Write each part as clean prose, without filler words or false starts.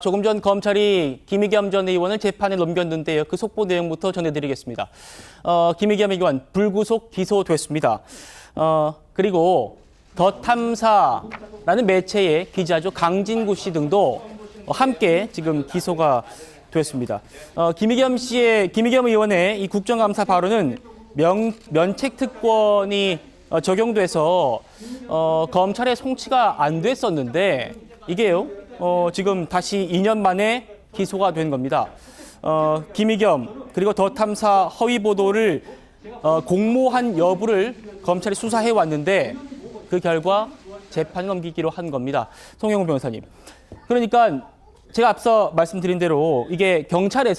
조금 전 검찰이 김의겸 전 의원을 재판에 넘겼는데요. 그 속보 내용부터 전해드리겠습니다. 김의겸 의원 불구속 기소됐습니다. 그리고 더 탐사라는 매체의 기자죠. 강진구 씨 등도 함께 지금 기소가 됐습니다. 김의겸 의원의 이 국정감사 발언은 면책 특권이 적용돼서 검찰의 송치가 안 됐었는데 이게요. 지금 다시 2년 만에 기소가 된 겁니다. 김의겸 그리고 더 탐사 허위 보도를 공모한 여부를 검찰이 수사해 왔는데 그 결과 재판에 넘기기로 한 겁니다. 송영훈 변호사님. 그러니까 제가 앞서 말씀드린 대로 이게 경찰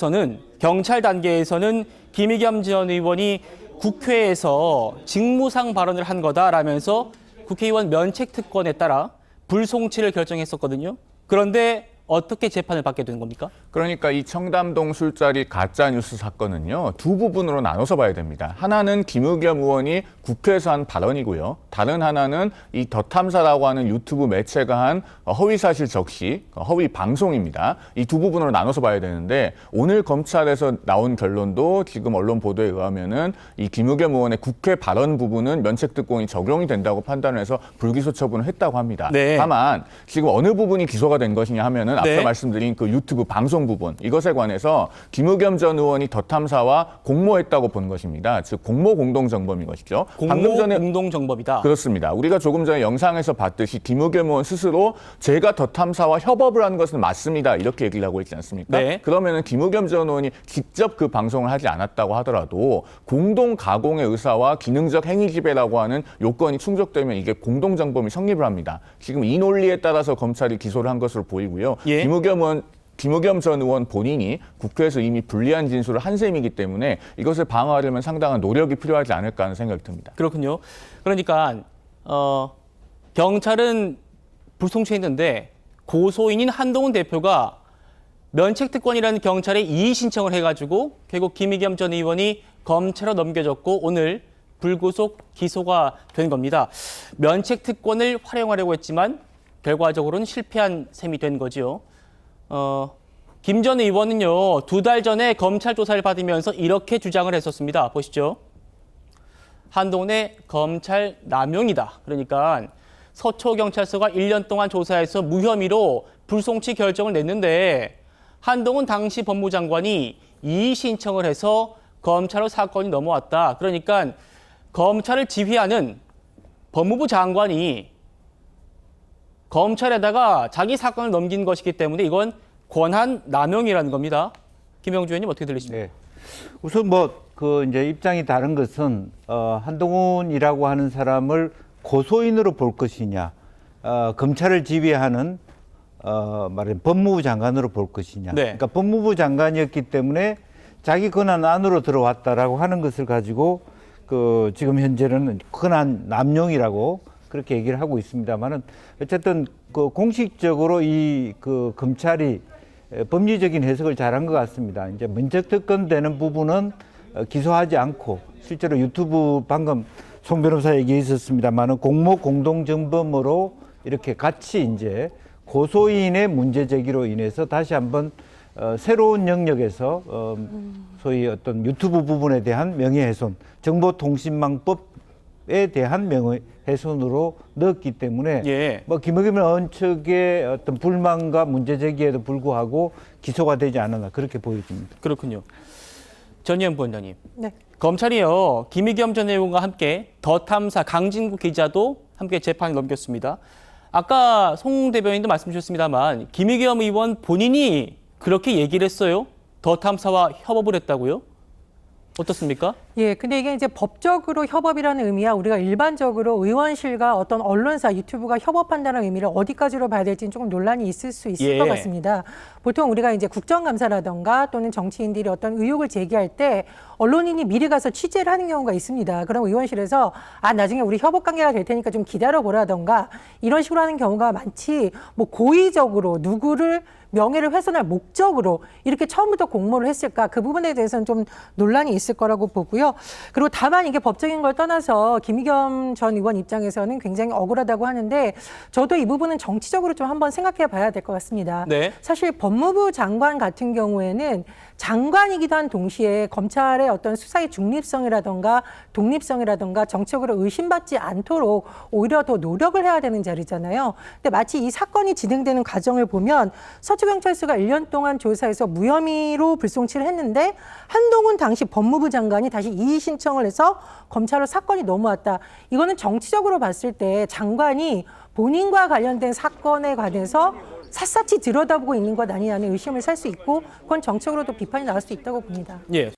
단계에서는 김의겸 전 의원이 국회에서 직무상 발언을 한 거다라면서 국회의원 면책 특권에 따라 불송치를 결정했었거든요. 그런데 어떻게 재판을 받게 된 겁니까? 그러니까 이 청담동 술자리 가짜뉴스 사건은요, 두 부분으로 나눠서 봐야 됩니다. 하나는 김의겸 의원이 국회에서 한 발언이고요. 다른 하나는 이 더 탐사라고 하는 유튜브 매체가 한 허위사실 적시, 허위 방송입니다. 이 두 부분으로 나눠서 봐야 되는데 오늘 검찰에서 나온 결론도 지금 언론 보도에 의하면은 이 김의겸 의원의 국회 발언 부분은 면책특권이 적용이 된다고 판단해서 불기소 처분을 했다고 합니다. 네. 다만 지금 어느 부분이 기소가 된 것이냐 하면은 앞서 네. 말씀드린 그 유튜브 방송 부분 이것에 관해서 김의겸 전 의원이 더 탐사와 공모했다고 본 것입니다. 즉 공모 공동정범인 것이죠. 공모 공동정범이다. 그렇습니다. 우리가 조금 전에 영상에서 봤듯이 김의겸 의원 스스로 제가 더 탐사와 협업을 한 것은 맞습니다. 이렇게 얘기를 하고 있지 않습니까? 네. 그러면은 김의겸 전 의원이 직접 그 방송을 하지 않았다고 하더라도 공동 가공의 의사와 기능적 행위 지배라고 하는 요건이 충족되면 이게 공동정범이 성립을 합니다. 지금 이 논리에 따라서 검찰이 기소를 한 것으로 보이고요. 예. 김의겸 전 의원 본인이 국회에서 이미 불리한 진술을 한 셈이기 때문에 이것을 방어하려면 상당한 노력이 필요하지 않을까 하는 생각이 듭니다. 그렇군요. 그러니까 경찰은 불송치했는데 고소인인 한동훈 대표가 면책특권이라는 경찰에 이의 신청을 해가지고 결국 김의겸 전 의원이 검찰로 넘겨졌고 오늘 불구속 기소가 된 겁니다. 면책특권을 활용하려고 했지만 결과적으로는 실패한 셈이 된 거죠. 김 전 의원은요, 2달 전에 검찰 조사를 받으면서 이렇게 주장을 했었습니다. 보시죠. 한동훈의 검찰 남용이다. 그러니까 서초경찰서가 1년 동안 조사해서 무혐의로 불송치 결정을 냈는데 한동훈 당시 법무장관이 이의 신청을 해서 검찰로 사건이 넘어왔다. 그러니까 검찰을 지휘하는 법무부 장관이 검찰에다가 자기 사건을 넘긴 것이기 때문에 이건 권한 남용이라는 겁니다. 김영주 의원님 어떻게 들리십니까? 네. 우선 이제 입장이 다른 것은 한동훈이라고 하는 사람을 고소인으로 볼 것이냐, 검찰을 지휘하는 말하자면 법무부 장관으로 볼 것이냐. 네. 그러니까 법무부 장관이었기 때문에 자기 권한 안으로 들어왔다라고 하는 것을 가지고 지금 현재는 권한 남용이라고 그렇게 얘기를 하고 있습니다만은 어쨌든 공식적으로 검찰이 법리적인 해석을 잘한 것 같습니다. 이제 면책특권 되는 부분은 기소하지 않고 실제로 유튜브 방금 송 변호사 얘기 있었습니다만은 공모 공동정범으로 이렇게 같이 이제 고소인의 문제 제기로 인해서 다시 한번 새로운 영역에서 소위 어떤 유튜브 부분에 대한 명예훼손, 정보통신망법에 대한 명예훼손으로 넣었기 때문에 예. 김의겸 의원 측의 어떤 불만과 문제 제기에도 불구하고 기소가 되지 않았나 그렇게 보여집니다. 그렇군요. 전희연 부원장님. 네. 검찰이요, 김의겸 전 의원과 함께 더 탐사 강진구 기자도 함께 재판에 넘겼습니다. 아까 송 대변인도 말씀 주셨습니다만 김의겸 의원 본인이 그렇게 얘기를 했어요? 더 탐사와 협업을 했다고요? 어떻습니까? 예, 근데 이게 이제 법적으로 협업이라는 의미야 우리가 일반적으로 의원실과 어떤 언론사, 유튜브가 협업한다는 의미를 어디까지로 봐야 될지는 조금 논란이 있을 수 있을 예. 것 같습니다. 보통 우리가 이제 국정감사라던가 또는 정치인들이 어떤 의혹을 제기할 때 언론인이 미리 가서 취재를 하는 경우가 있습니다. 그럼 의원실에서 나중에 우리 협업 관계가 될 테니까 좀 기다려보라던가 이런 식으로 하는 경우가 많지 고의적으로 누구를 명예를 훼손할 목적으로 이렇게 처음부터 공모를 했을까 그 부분에 대해서는 좀 논란이 있을 거라고 보고요. 같고요. 그리고 다만 이게 법적인 걸 떠나서 김의겸 전 의원 입장에서는 굉장히 억울하다고 하는데 저도 이 부분은 정치적으로 좀 한번 생각해 봐야 될 것 같습니다. 네. 사실 법무부 장관 같은 경우에는 장관이기도 한 동시에 검찰의 어떤 수사의 중립성이라든가 독립성이라든가 정치적으로 의심받지 않도록 오히려 더 노력을 해야 되는 자리잖아요. 근데 마치 이 사건이 진행되는 과정을 보면 서초경찰서가 1년 동안 조사해서 무혐의로 불송치를 했는데 한동훈 당시 법무부 장관이 다시 이의 신청을 해서 검찰로 사건이 넘어왔다. 이거는 정치적으로 봤을 때 장관이 본인과 관련된 사건에 관해서 샅샅이 들여다보고 있는 것 아니냐는 의심을 살 수 있고 그건 정책으로도 비판이 나올 수 있다고 봅니다. 예.